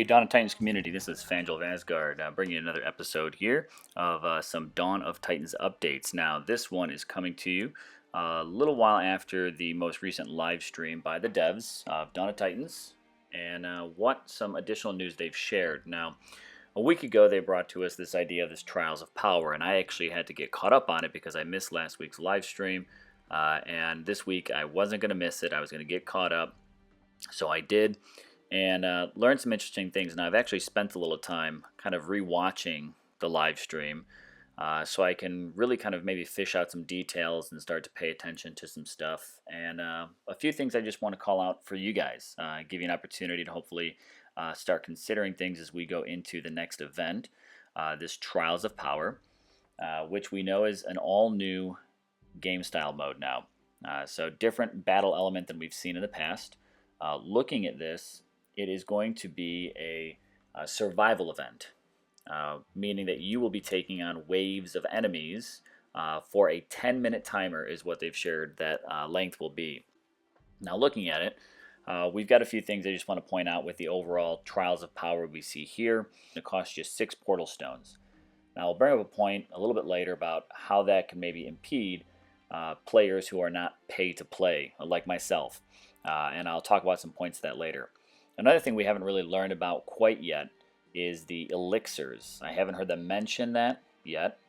Dawn of Titans community, this is Fangel of Asgard bringing you another episode here of some Dawn of Titans updates. Now, this one is coming to you a little while after the most recent live stream by the devs of Dawn of Titans and what some additional news they've shared. Now, a week ago, they brought to us this idea of this Trials of Power, and I actually had to get caught up on it because I missed last week's live stream. And this week, I wasn't going to miss it. I was going to get caught up, so I did. And learned some interesting things. And I've actually spent a little time kind of rewatching the live stream so I can really kind of maybe fish out some details and start to pay attention to some stuff. And a few things I just want to call out for you guys, give you an opportunity to hopefully start considering things as we go into the next event, this Trials of Power, which we know is an all-new game style mode now. So different battle element than we've seen in the past. Looking at this, it is going to be a survival event, meaning that you will be taking on waves of enemies for a 10-minute timer is what they've shared that length will be. Now looking at it, we've got a few things I just want to point out with the overall Trials of Power we see here. It costs you 6 portal stones. Now I'll bring up a point a little bit later about how that can maybe impede players who are not pay to play, like myself. And I'll talk about some points of that later. Another thing we haven't really learned about quite yet is the elixirs. I haven't heard them mention that yet,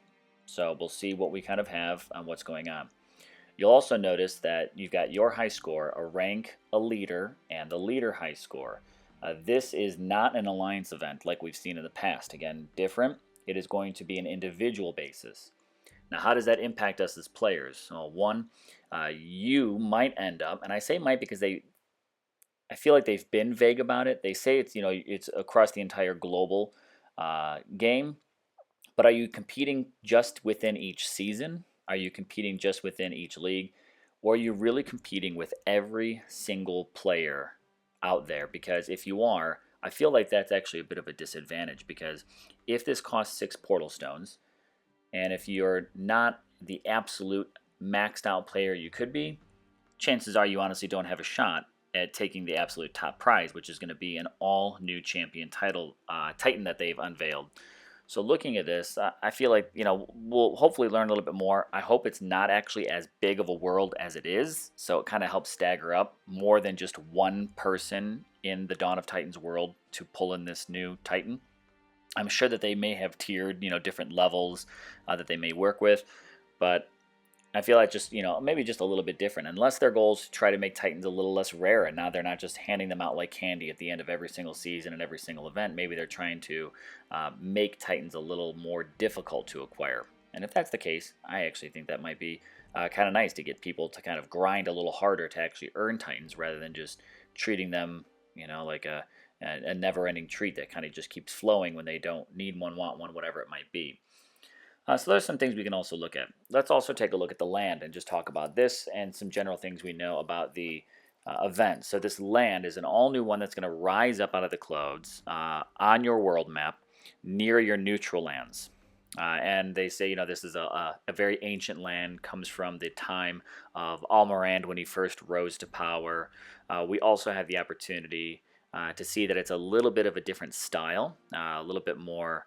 so we'll see what we kind of have on what's going on. You'll also notice that you've got your high score, a rank, a leader, and the leader high score. This is not an alliance event like we've seen in the past. Again, different. It is going to be an individual basis. Now, how does that impact us as players? Well, one, you might end up, and I say might because I feel like they've been vague about it. They say it's across the entire global game, but are you competing just within each season? Are you competing just within each league? Or are you really competing with every single player out there? Because if you are, I feel like that's actually a bit of a disadvantage, because if this costs 6 portal stones, and if you're not the absolute maxed out player you could be, chances are you honestly don't have a shot at taking the absolute top prize, which is going to be an all new champion Titan that they've unveiled. So looking at this, I feel like we'll hopefully learn a little bit more. I hope it's not actually as big of a world as it is, so it kind of helps stagger up more than just one person in the Dawn of Titans world to pull in this new Titan. I'm sure that they may have tiered, different levels that they may work with, but I feel like just, maybe just a little bit different. Unless their goal is to try to make Titans a little less rare, and now they're not just handing them out like candy at the end of every single season and every single event. Maybe they're trying to make Titans a little more difficult to acquire. And if that's the case, I actually think that might be kind of nice to get people to kind of grind a little harder to actually earn Titans rather than just treating them, like a never-ending treat that kind of just keeps flowing when they don't need one, want one, whatever it might be. So there's some things we can also look at. Let's also take a look at the land and just talk about this and some general things we know about the event. So this land is an all-new one that's going to rise up out of the clouds on your world map near your neutral lands. And they say, this is a very ancient land, comes from the time of Almorand when he first rose to power. We also have the opportunity to see that it's a little bit of a different style, a little bit more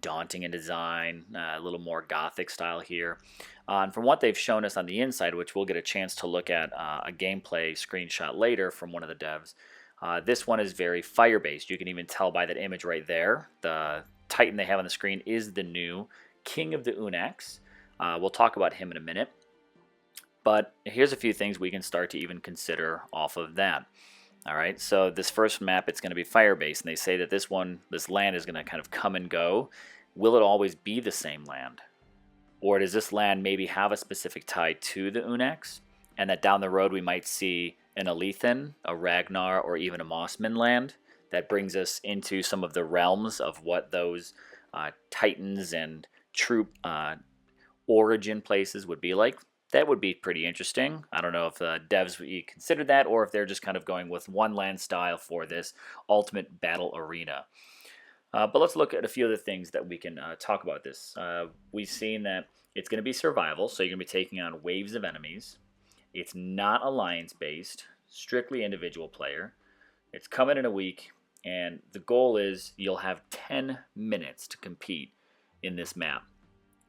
daunting in design, a little more gothic style here. And from what they've shown us on the inside, which we'll get a chance to look at a gameplay screenshot later from one of the devs, this one is very fire-based. You can even tell by that image right there. The Titan they have on the screen is the new King of the Unax. We'll talk about him in a minute. But here's a few things we can start to even consider off of that. All right, so this first map, it's going to be fire-based, and they say that this land is going to kind of come and go. Will it always be the same land? Or does this land maybe have a specific tie to the Unax, and that down the road we might see an Alethan, a Ragnar, or even a Mossman land that brings us into some of the realms of what those Titans and troop origin places would be like? That would be pretty interesting. I don't know if the devs would consider that, or if they're just kind of going with one land style for this ultimate battle arena. But let's look at a few of the things that we can talk about this. We've seen that it's going to be survival, so you're going to be taking on waves of enemies. It's not alliance-based, strictly individual player. It's coming in a week, And the goal is you'll have 10 minutes to compete in this map.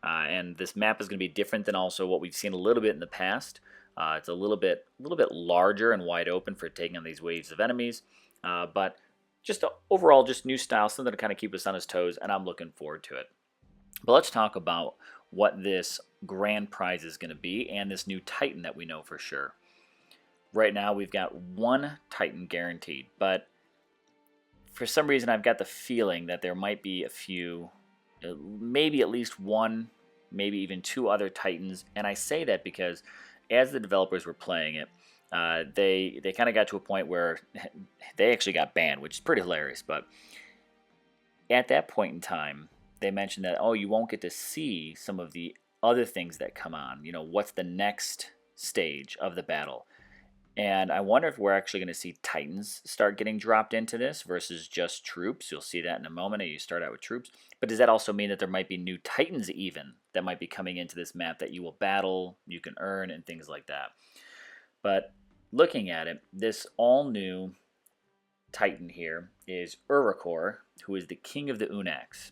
And this map is going to be different than also what we've seen a little bit in the past. It's a little bit larger and wide open for taking on these waves of enemies, but just overall, just new style, something to kind of keep us on his toes, and I'm looking forward to it. But let's talk about what this grand prize is going to be and this new Titan that we know for sure. Right now, we've got one Titan guaranteed, but for some reason, I've got the feeling that there might be a few, maybe at least one, maybe even two other Titans. And I say that because as the developers were playing it, they kind of got to a point where they actually got banned, which is pretty hilarious. But at that point in time, they mentioned that, oh, you won't get to see some of the other things that come on. You know, what's the next stage of the battle? And I wonder if we're actually going to see Titans start getting dropped into this versus just troops. You'll see that in a moment. You start out with troops. But does that also mean that there might be new Titans even that might be coming into this map that you will battle, you can earn, and things like that? But looking at it, this all-new Titan here is Urukor, who is the king of the Unax.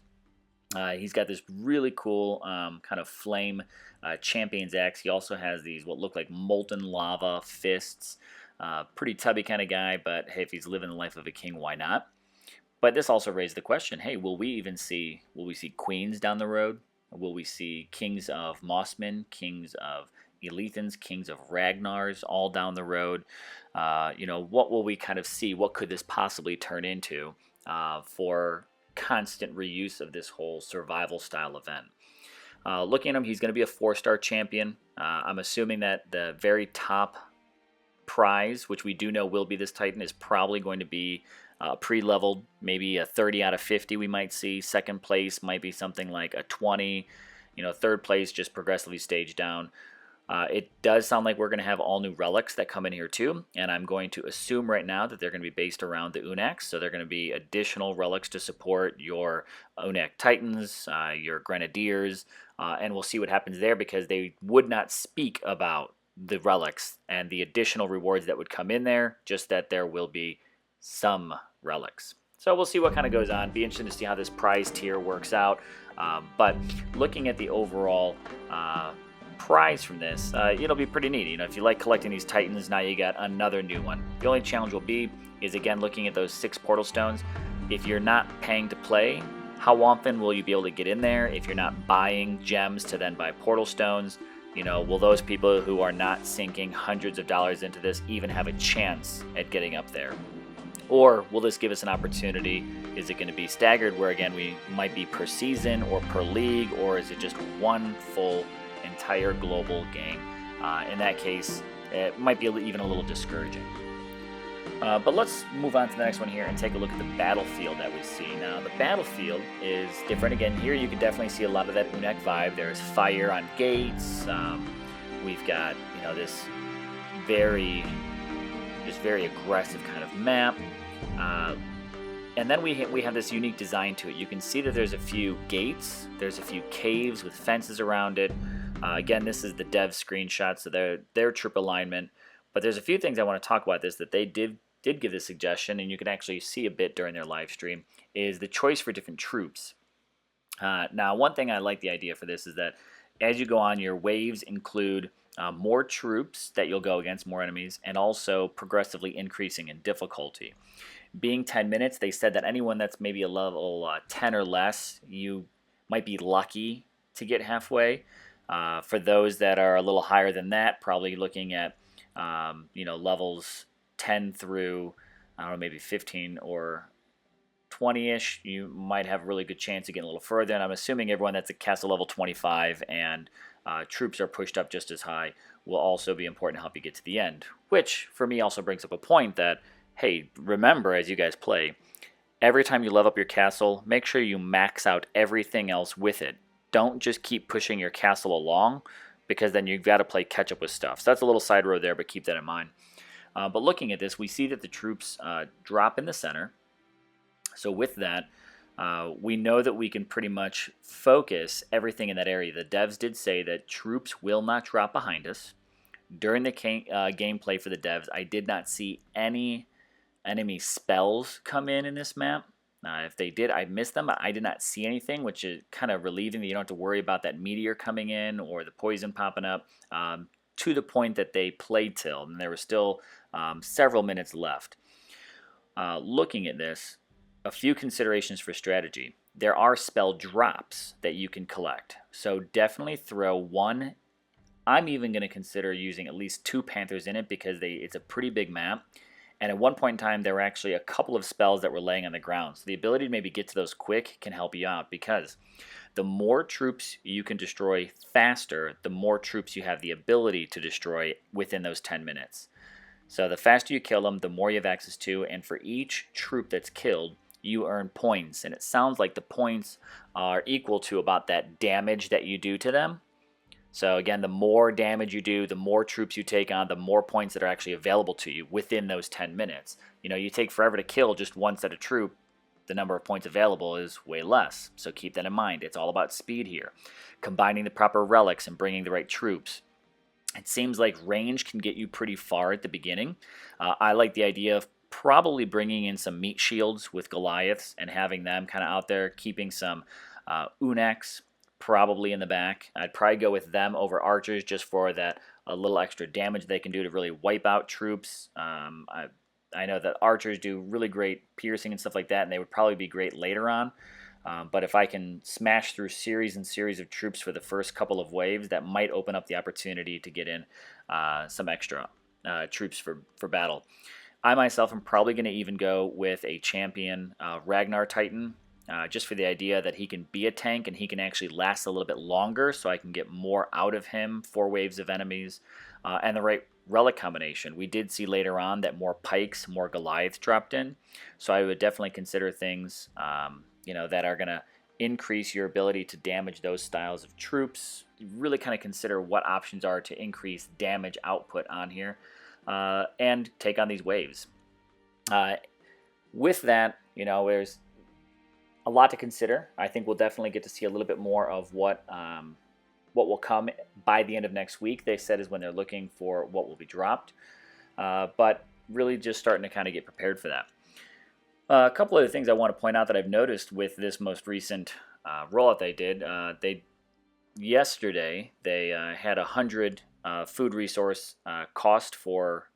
He's got this really cool kind of flame champion's axe. He also has these what look like molten lava fists. Pretty tubby kind of guy, but hey, if he's living the life of a king, why not? But this also raised the question, hey, will we see queens down the road? Will we see kings of Mossmen, kings of Elethans, kings of Ragnars all down the road? What will we kind of see? What could this possibly turn into for constant reuse of this whole survival style event? Looking at him, he's going to be a 4-star champion. I'm assuming that the very top prize, which we do know will be this Titan, is probably going to be pre-leveled, maybe a 30 out of 50 we might see. Second place might be something like a 20. Third place just progressively staged down. It does sound like we're going to have all new relics that come in here too, and I'm going to assume right now that they're going to be based around the Unax, so they're going to be additional relics to support your Unax Titans, your Grenadiers, and we'll see what happens there because they would not speak about the relics and the additional rewards that would come in there, just that there will be some relics. So we'll see what kind of goes on. Be interesting to see how this prize tier works out, but looking at the overall prize from this, it'll be pretty neat. If you like collecting these Titans, now you got another new one. The only challenge will be is again looking at those 6 portal stones. If you're not paying to play, how often will you be able to get in there? If you're not buying gems to then buy portal stones, will those people who are not sinking hundreds of dollars into this even have a chance at getting up there? Or will this give us an opportunity? Is it going to be staggered where again we might be per season or per league, or is it just one full entire global game? In that case, it might be even a little discouraging. But let's move on to the next one here and take a look at the battlefield that we see. Now, the battlefield is different. Again, here you can definitely see a lot of that Unax vibe. There's fire on gates. We've got, this very aggressive kind of map. And then we have this unique design to it. You can see that there's a few gates. There's a few caves with fences around it. Again, this is the dev screenshot, so their troop alignment. But there's a few things I want to talk about this that they did give this suggestion, and you can actually see a bit during their live stream, is the choice for different troops. Now, one thing I like the idea for this is that as you go on, your waves include more troops that you'll go against, more enemies, and also progressively increasing in difficulty. Being 10 minutes, they said that anyone that's maybe a level 10 or less, you might be lucky to get halfway. For those that are a little higher than that, probably looking at levels 10 through, I don't know, maybe 15 or 20-ish, you might have a really good chance of getting a little further. And I'm assuming everyone that's at castle level 25 and troops are pushed up just as high will also be important to help you get to the end. Which, for me, also brings up a point that, hey, remember as you guys play, every time you level up your castle, make sure you max out everything else with it. Don't just keep pushing your castle along, because then you've got to play catch up with stuff. So that's a little side road there, but keep that in mind. But looking at this, we see that the troops drop in the center. So with that, we know that we can pretty much focus everything in that area. The devs did say that troops will not drop behind us. During the gameplay for the devs, I did not see any enemy spells come in this map. If they did, I missed them. I did not see anything, which is kind of relieving that you don't have to worry about that meteor coming in or the poison popping up, to the point that they played till, and there were still several minutes left. Looking at this, a few considerations for strategy. There are spell drops that you can collect, so definitely throw one. I'm even going to consider using at least 2 Panthers in it because it's a pretty big map. And at one point in time, there were actually a couple of spells that were laying on the ground. So the ability to maybe get to those quick can help you out, because the more troops you can destroy faster, the more troops you have the ability to destroy within those 10 minutes. So the faster you kill them, the more you have access to, and for each troop that's killed, you earn points. And it sounds like the points are equal to about that damage that you do to them. So again, the more damage you do, the more troops you take on, the more points that are actually available to you within those 10 minutes. You take forever to kill just one set of troop, the number of points available is way less. So keep that in mind. It's all about speed here. Combining the proper relics and bringing the right troops. It seems like range can get you pretty far at the beginning. I like the idea of probably bringing in some meat shields with Goliaths and having them kind of out there, keeping some Unex probably in the back. I'd probably go with them over archers just for that a little extra damage they can do to really wipe out troops. I know that archers do really great piercing and stuff like that, and they would probably be great later on. But if I can smash through series and series of troops for the first couple of waves, that might open up the opportunity to get in some extra troops for battle. I myself am probably going to even go with a champion Ragnar Titan, just for the idea that he can be a tank and he can actually last a little bit longer, so I can get more out of him, 4 waves of enemies, and the right relic combination. We did see later on that more pikes, more Goliaths dropped in, so I would definitely consider things that are going to increase your ability to damage those styles of troops. You really kind of consider what options are to increase damage output on here, and take on these waves. With that, there's a lot to consider. I think we'll definitely get to see a little bit more of what will come by the end of next week. They said is when they're looking for what will be dropped, but really just starting to kind of get prepared for that. A couple other things I want to point out that I've noticed with this most recent rollout they did. Yesterday they had 100 food resource cost for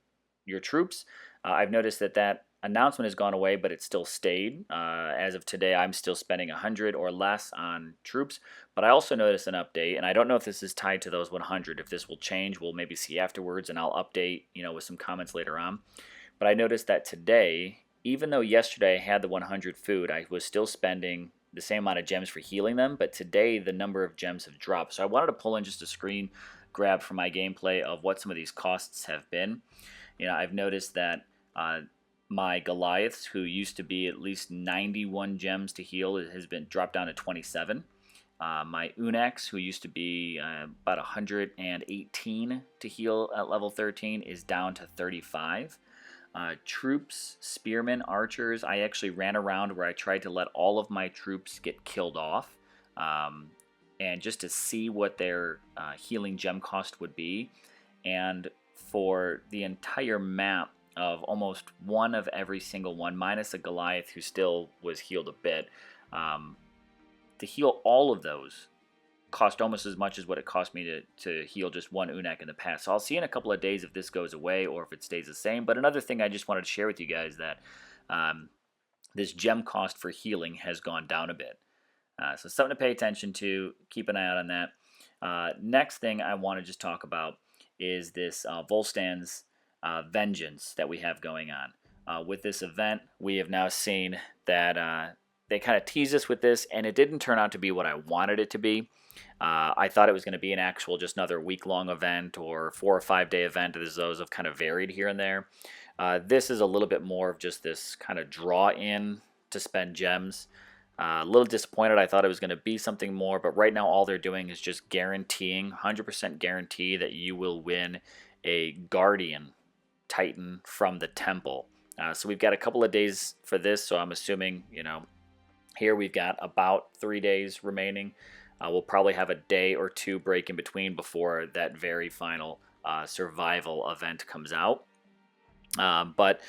your troops. I've noticed that announcement has gone away, but it still stayed. As of today, I'm still spending 100 or less on troops. But I also noticed an update, and I don't know if this is tied to those 100. If this will change, we'll maybe see afterwards, and I'll update, with some comments later on. But I noticed that today, even though yesterday I had the 100 food, I was still spending the same amount of gems for healing them. But today, the number of gems have dropped. So I wanted to pull in just a screen grab from my gameplay of what some of these costs have been. I've noticed that my Goliaths, who used to be at least 91 gems to heal, has been dropped down to 27. My Unex, who used to be about 118 to heal at level 13, is down to 35. Troops, spearmen, archers, I actually ran around where I tried to let all of my troops get killed off, and just to see what their healing gem cost would be. And for the entire map of almost one of every single one, minus a Goliath who still was healed a bit, to heal all of those cost almost as much as what it cost me to heal just one Unek in the past. So I'll see in a couple of days if this goes away or if it stays the same. But another thing I just wanted to share with you guys that this gem cost for healing has gone down a bit. So something to pay attention to. Keep an eye out on that. Next thing I want to just talk about is this Volstan's Vengeance that we have going on. With this event, we have now seen that they kind of teased us with this, and it didn't turn out to be what I wanted it to be. I thought it was going to be an actual just another week-long event or 4 or 5 day event, as those have kind of varied here and there. This is a little bit more of just this kind of draw in to spend gems. A little disappointed. I thought it was going to be something more, but right now all they're doing is just guaranteeing, 100% guarantee that you will win a Guardian Titan from the temple. So we've got a couple of days for this, so I'm assuming, here we've got about 3 days remaining. We'll probably have a day or 2 break in between before that very final survival event comes out. But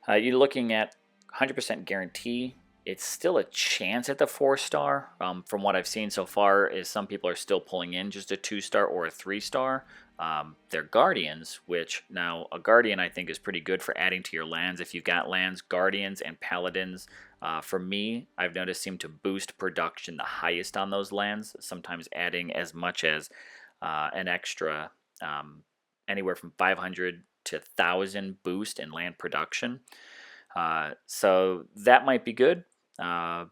You're looking at 100% guarantee. It's still a chance at the 4-star. From what I've seen so far, is some people are still pulling in just a 2-star or a 3-star. They're guardians, which now a guardian I think is pretty good for adding to your lands. If you've got lands, guardians and paladins, for me, I've noticed seem to boost production the highest on those lands. Sometimes adding as much as an extra anywhere from 500 to 1,000 boost in land production. So that might be good, uh,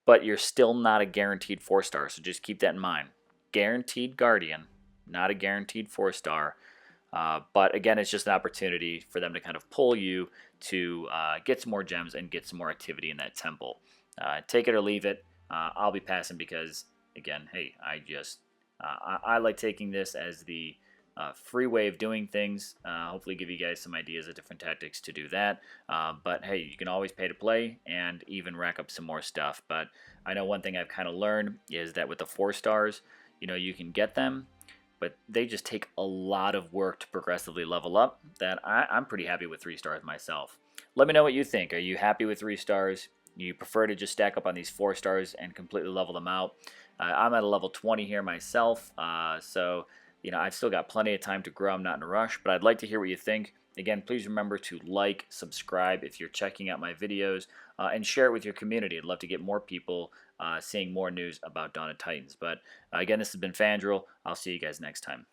but you're still not a guaranteed 4-star. So just keep that in mind. Guaranteed Guardian, not a guaranteed 4-star. But again, it's just an opportunity for them to kind of pull you to get some more gems and get some more activity in that temple. Take it or leave it. I'll be passing because, again, hey, I like taking this as the free way of doing things. Hopefully, give you guys some ideas of different tactics to do that. But hey, you can always pay to play and even rack up some more stuff. But I know one thing I've kind of learned is that with the 4-stars, you can get them, but they just take a lot of work to progressively level up. That I'm pretty happy with 3-stars myself. Let me know what you think. Are you happy with 3-stars? You prefer to just stack up on these 4-stars and completely level them out? I'm at a level 20 here myself, so I've still got plenty of time to grow. I'm not in a rush, but I'd like to hear what you think. Again, please remember to like, subscribe if you're checking out my videos, and share it with your community. I'd love to get more people seeing more news about Dawn of Titans. But again, this has been Fandral. I'll see you guys next time.